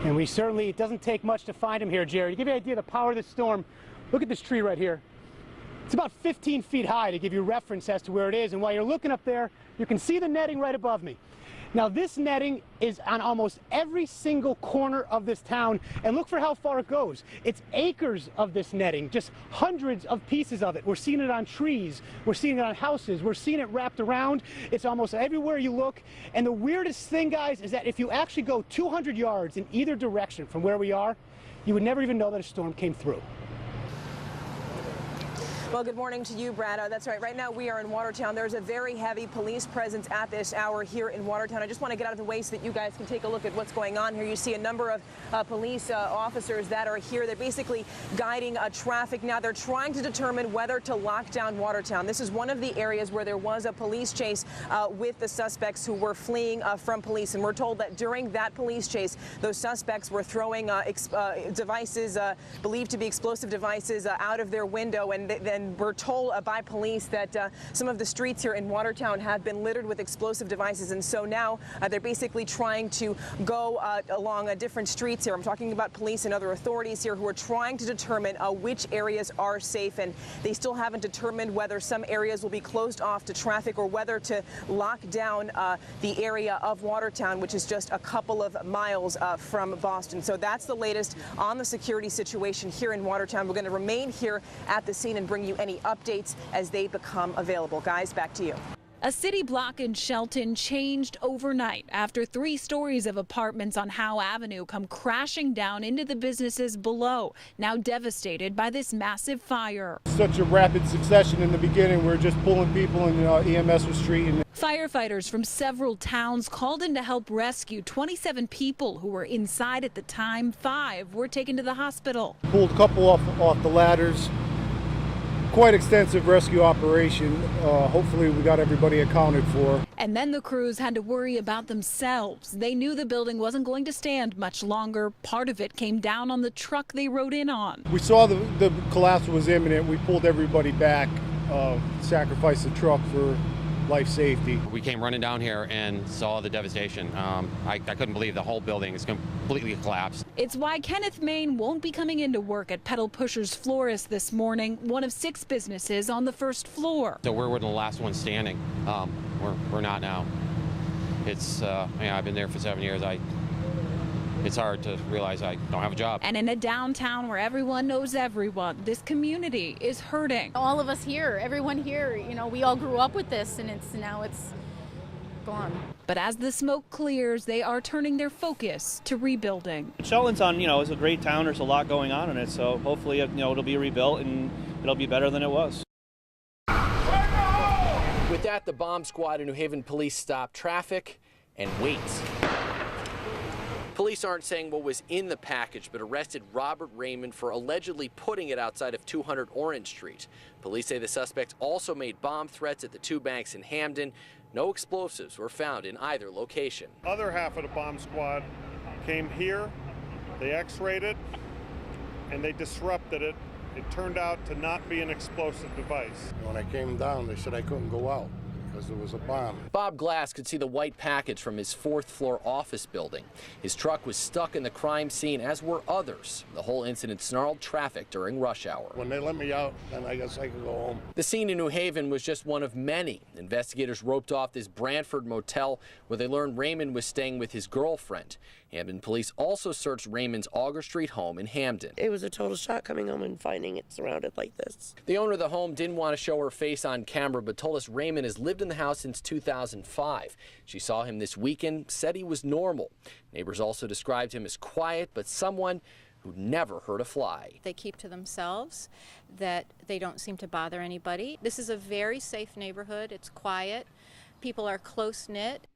And it doesn't take much to find them here, Jerry. To give you an idea of the power of this storm, look at this tree right here. It's about 15 feet high, to give you reference as to where it is. And while you're looking up there, you can see the netting right above me. Now, this netting is on almost every single corner of this town, and look for how far it goes. It's acres of this netting, just hundreds of pieces of it. We're seeing it on trees, we're seeing it on houses, we're seeing it wrapped around. It's almost everywhere you look. And the weirdest thing, guys, is that if you actually go 200 yards in either direction from where we are, you would never even know that a storm came through. Well, good morning to you, Brad. That's right. Right now we are in Watertown. There's a very heavy police presence at this hour here in Watertown. I just want to get out of the way so that you guys can take a look at what's going on here. You see a number of police officers that are here. They're basically guiding traffic. Now they're trying to determine whether to lock down Watertown. This is one of the areas where there was a police chase with the suspects who were fleeing from police. And we're told that during that police chase, those suspects were throwing devices believed to be explosive devices out of their window. And then we're told by police that some of the streets here in Watertown have been littered with explosive devices, and so now they're basically trying to go along different streets here. I'm talking about police and other authorities here who are trying to determine which areas are safe, and they still haven't determined whether some areas will be closed off to traffic or whether to lock down the area of Watertown, which is just a couple of miles from Boston. So that's the latest on the security situation here in Watertown. We're going to remain here at the scene and bring you any updates as they become available. Guys, back to you. A city block in Shelton changed overnight after 3 stories of apartments on Howe Avenue come crashing down into the businesses below, now devastated by this massive fire. Such a rapid succession in the beginning. We're just pulling people and EMS was treating. Firefighters from several towns called in to help rescue 27 people who were inside at the time. 5 were taken to the hospital. Pulled a couple off the ladders. Quite extensive rescue operation. Hopefully we got everybody accounted for. And then the crews had to worry about themselves. They knew the building wasn't going to stand much longer. Part of it came down on the truck they rode in on. We saw the collapse was imminent. We pulled everybody back, sacrificed the truck for life safety. We came running down here and saw the devastation. I couldn't believe the whole building is completely collapsed. It's why Kenneth Main won't be coming into work at Pedal Pusher's Florist this morning, one of 6 businesses on the first floor. So we're the last ones standing. We're not now. It's I've been there for 7 years. It's hard to realize I don't have a job. And in a downtown where everyone knows everyone, this community is hurting. All of us here, everyone here, you know, we all grew up with this, and now it's gone. But as the smoke clears, they are turning their focus to rebuilding. Shelton's is a great town. There's a lot going on in it, so hopefully, it'll be rebuilt and it'll be better than it was. With that, the bomb squad and New Haven police stop traffic and wait. Police aren't saying what was in the package, but arrested Robert Raymond for allegedly putting it outside of 200 Orange Street. Police say the suspect also made bomb threats at the 2 banks in Hamden. No explosives were found in either location. Other half of the bomb squad came here, they x-rayed it, and they disrupted it. It turned out to not be an explosive device. When I came down, they said I couldn't go out because there was a bomb. Bob Glass could see the white package from his 4th floor office building. His truck was stuck in the crime scene, as were others. The whole incident snarled traffic during rush hour. When they let me out, then I guess I could go home. The scene in New Haven was just one of many. Investigators roped off this Brantford motel where they learned Raymond was staying with his girlfriend. Hamden police also searched Raymond's Auger Street home in Hamden. It was a total shock coming home and finding it surrounded like this. The owner of the home didn't want to show her face on camera, but told us Raymond has lived in the house since 2005. She saw him this weekend, said he was normal. Neighbors also described him as quiet, but someone who never hurt a fly. They keep to themselves, that they don't seem to bother anybody. This is a very safe neighborhood. It's quiet. People are close-knit.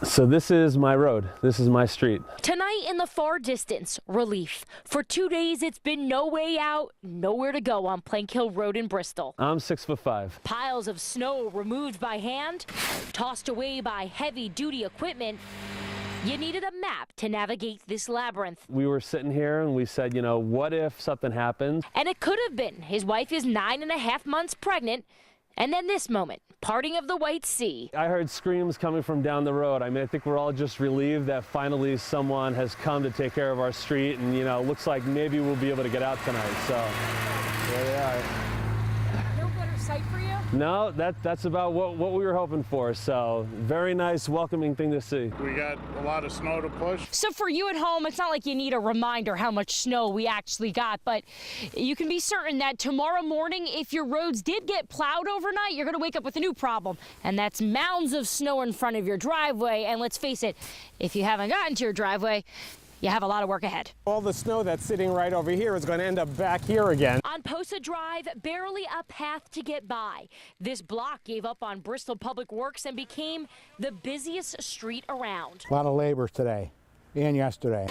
So this is my road. This is my street. Tonight in the far distance, relief. For 2 days, it's been no way out, nowhere to go on Plank Hill Road in Bristol. I'm 6'5". Piles of snow removed by hand, tossed away by heavy-duty equipment. You needed a map to navigate this labyrinth. We were sitting here and we said, what if something happens? And it could have been. His wife is 9.5 months pregnant, And then this moment, parting of the White Sea. I heard screams coming from down the road. I mean, I think we're all just relieved that finally someone has come to take care of our street, and, you know, looks like maybe we'll be able to get out tonight. So, there we are. No better sight for you? No, that's about what we were hoping for. So, very nice, welcoming thing to see. We got a lot of snow to push. So for you at home, it's not like you need a reminder how much snow we actually got, but you can be certain that tomorrow morning, if your roads did get plowed overnight, you're going to wake up with a new problem, and that's mounds of snow in front of your driveway. And let's face it, if you haven't gotten to your driveway, you have a lot of work ahead. All the snow that's sitting right over here is going to end up back here again. On Posa Drive, barely a path to get by. This block gave up on Bristol Public Works and became the busiest street around. A lot of labor today and yesterday.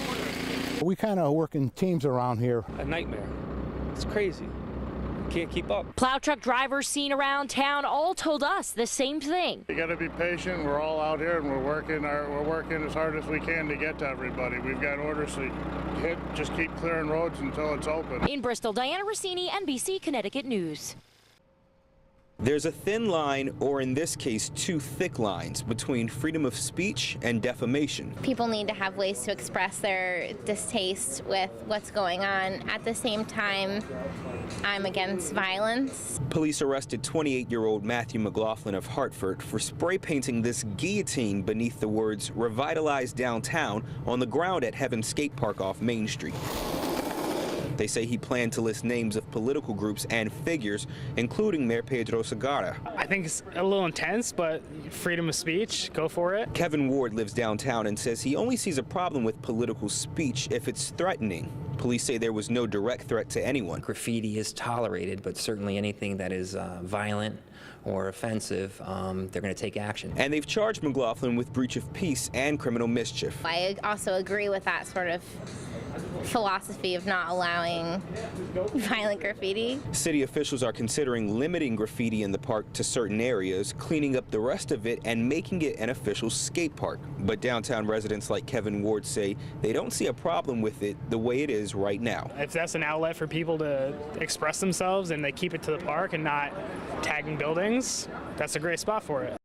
We kind of work in teams around here. A nightmare. It's crazy. Can't keep up. Plow truck drivers seen around town all told us the same thing. You got to be patient. We're all out here and we're working as hard as we can to get to everybody. We've got orders to just keep clearing roads until it's open. In Bristol, Diana Rossini, NBC Connecticut News. There's a thin line, or in this case, two thick lines, between freedom of speech and defamation. People need to have ways to express their distaste with what's going on. At the same time, I'm against violence. Police arrested 28-year-old Matthew McLaughlin of Hartford for spray painting this guillotine beneath the words "Revitalize Downtown" on the ground at Heaven Skate Park off Main Street. They say he planned to list names of political groups and figures, including Mayor Pedro Segarra. I think it's a little intense, but freedom of speech, go for it. Kevin Ward lives downtown and says he only sees a problem with political speech if it's threatening. Police say there was no direct threat to anyone. Graffiti is tolerated, but certainly anything that is violent or offensive, they're going to take action. And they've charged McLaughlin with breach of peace and criminal mischief. I also agree with that sort of philosophy of not allowing violent graffiti. City officials are considering limiting graffiti in the park to certain areas, cleaning up the rest of it, and making it an official skate park. But downtown residents like Kevin Ward say they don't see a problem with it the way it is right now. If that's an outlet for people to express themselves and they keep it to the park and not tagging buildings, that's a great spot for it.